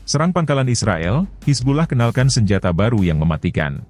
Serang pangkalan Israel, Hizbullah kenalkan senjata baru yang mematikan.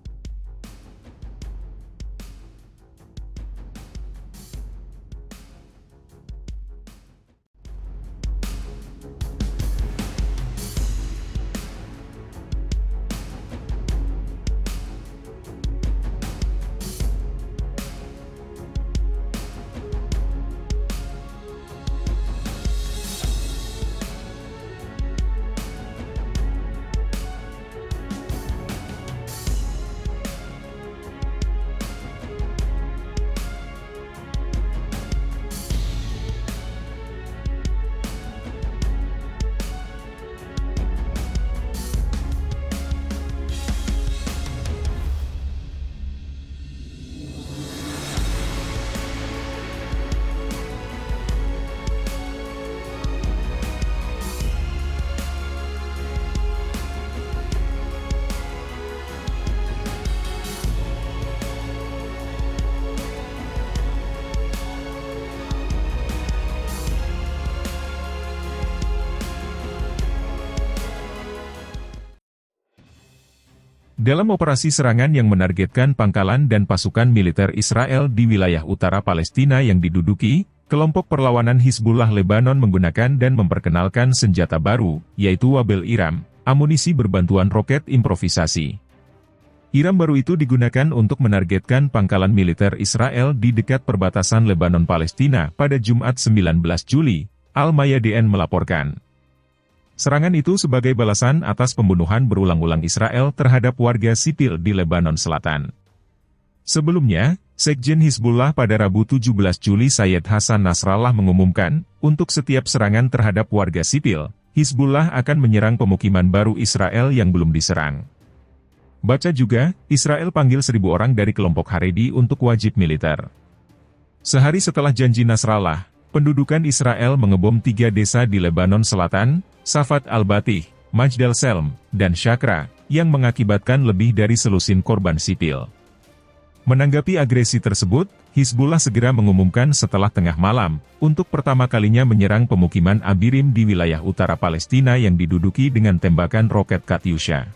Dalam operasi serangan yang menargetkan pangkalan dan pasukan militer Israel di wilayah utara Palestina yang diduduki, kelompok perlawanan Hizbullah Lebanon menggunakan dan memperkenalkan senjata baru, yaitu Wabel Iram, amunisi berbantuan roket improvisasi. Iram baru itu digunakan untuk menargetkan pangkalan militer Israel di dekat perbatasan Lebanon-Palestina pada Jumat 19 Juli, Al-Mayadin melaporkan. Serangan itu sebagai balasan atas pembunuhan berulang-ulang Israel terhadap warga sipil di Lebanon Selatan. Sebelumnya, Sekjen Hizbullah pada Rabu 17 Juli Sayyid Hasan Nasrallah mengumumkan, untuk setiap serangan terhadap warga sipil, Hizbullah akan menyerang pemukiman baru Israel yang belum diserang. Baca juga, Israel panggil 1.000 orang dari kelompok Haredi untuk wajib militer. Sehari setelah janji Nasrallah, pendudukan Israel mengebom 3 desa di Lebanon Selatan, Safat al-Batih, Majdal Selm, dan Shakra, yang mengakibatkan lebih dari selusin korban sipil. Menanggapi agresi tersebut, Hizbullah segera mengumumkan setelah tengah malam, untuk pertama kalinya menyerang pemukiman Abirim di wilayah utara Palestina yang diduduki dengan tembakan roket Katyusha.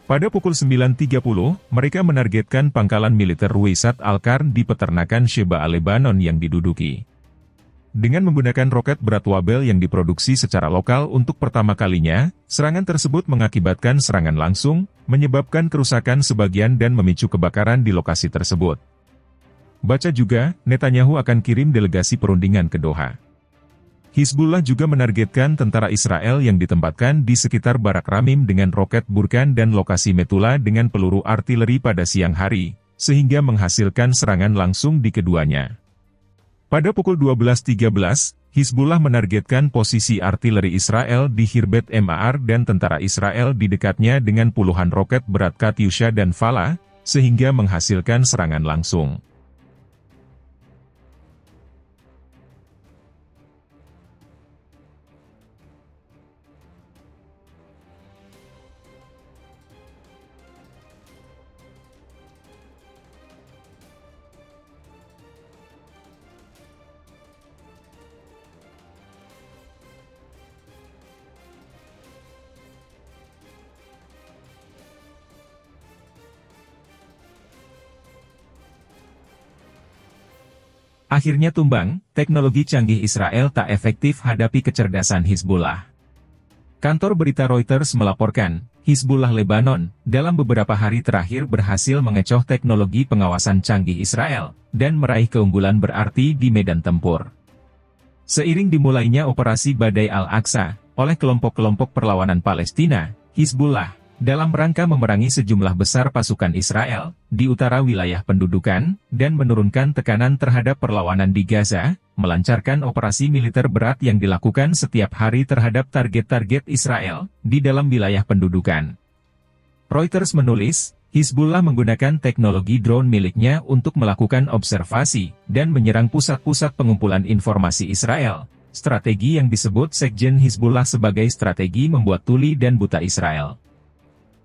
Pada pukul 9.30, mereka menargetkan pangkalan militer Ruwaisat Al-Qarn di peternakan Sheba Lebanon yang diduduki. Dengan menggunakan roket berat Wabel yang diproduksi secara lokal untuk pertama kalinya, serangan tersebut mengakibatkan serangan langsung, menyebabkan kerusakan sebagian dan memicu kebakaran di lokasi tersebut. Baca juga, Netanyahu akan kirim delegasi perundingan ke Doha. Hizbullah juga menargetkan tentara Israel yang ditempatkan di sekitar Barak Ramim dengan roket Burkan dan lokasi Metula dengan peluru artileri pada siang hari, sehingga menghasilkan serangan langsung di keduanya. Pada pukul 12.13, Hizbullah menargetkan posisi artileri Israel di Khirbet Mar dan tentara Israel di dekatnya dengan puluhan roket berat Katyusha dan Fala, sehingga menghasilkan serangan langsung. Akhirnya tumbang, teknologi canggih Israel tak efektif hadapi kecerdasan Hizbullah. Kantor berita Reuters melaporkan, Hizbullah Lebanon, dalam beberapa hari terakhir berhasil mengecoh teknologi pengawasan canggih Israel, dan meraih keunggulan berarti di medan tempur. Seiring dimulainya operasi Badai Al-Aqsa, oleh kelompok-kelompok perlawanan Palestina, Hizbullah, dalam rangka memerangi sejumlah besar pasukan Israel, di utara wilayah pendudukan, dan menurunkan tekanan terhadap perlawanan di Gaza, melancarkan operasi militer berat yang dilakukan setiap hari terhadap target-target Israel, di dalam wilayah pendudukan. Reuters menulis, Hizbullah menggunakan teknologi drone miliknya untuk melakukan observasi, dan menyerang pusat-pusat pengumpulan informasi Israel, strategi yang disebut Sekjen Hizbullah sebagai strategi membuat tuli dan buta Israel.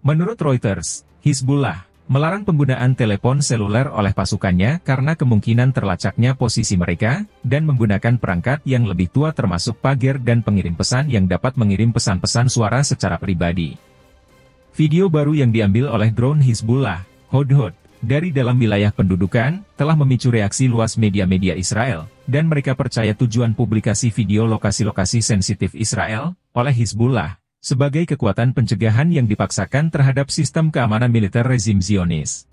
Menurut Reuters, Hizbullah, melarang penggunaan telepon seluler oleh pasukannya karena kemungkinan terlacaknya posisi mereka, dan menggunakan perangkat yang lebih tua termasuk pager dan pengirim pesan yang dapat mengirim pesan-pesan suara secara pribadi. Video baru yang diambil oleh drone Hizbullah, Hudhud, dari dalam wilayah pendudukan, telah memicu reaksi luas media-media Israel, dan mereka percaya tujuan publikasi video lokasi-lokasi sensitif Israel, oleh Hizbullah, sebagai kekuatan pencegahan yang dipaksakan terhadap sistem keamanan militer rezim Zionis.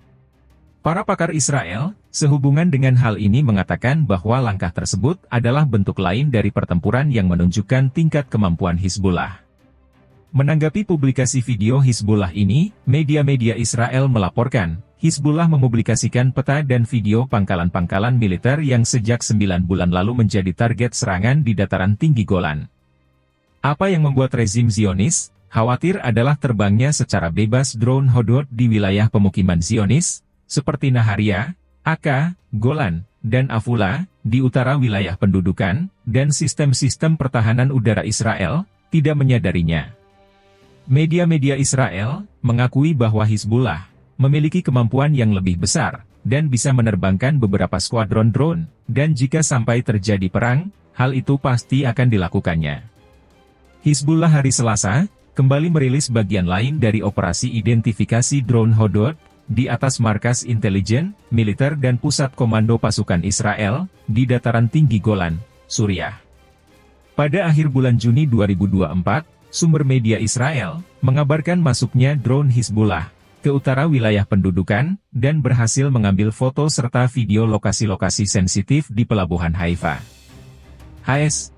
Para pakar Israel, sehubungan dengan hal ini mengatakan bahwa langkah tersebut adalah bentuk lain dari pertempuran yang menunjukkan tingkat kemampuan Hizbullah. Menanggapi publikasi video Hizbullah ini, media-media Israel melaporkan, Hizbullah mempublikasikan peta dan video pangkalan-pangkalan militer yang sejak 9 bulan lalu menjadi target serangan di dataran tinggi Golan. Apa yang membuat rezim Zionis khawatir adalah terbangnya secara bebas drone Hudhud di wilayah pemukiman Zionis, seperti Naharia, Aka, Golan, dan Afula, di utara wilayah pendudukan, dan sistem-sistem pertahanan udara Israel tidak menyadarinya. Media-media Israel mengakui bahwa Hizbullah memiliki kemampuan yang lebih besar, dan bisa menerbangkan beberapa skuadron drone, dan jika sampai terjadi perang, hal itu pasti akan dilakukannya. Hizbullah hari Selasa, kembali merilis bagian lain dari operasi identifikasi drone Hudhud, di atas markas intelijen, militer dan pusat komando pasukan Israel, di dataran tinggi Golan, Suriah. Pada akhir bulan Juni 2024, sumber media Israel, mengabarkan masuknya drone Hizbullah, ke utara wilayah pendudukan, dan berhasil mengambil foto serta video lokasi-lokasi sensitif di pelabuhan Haifa. HS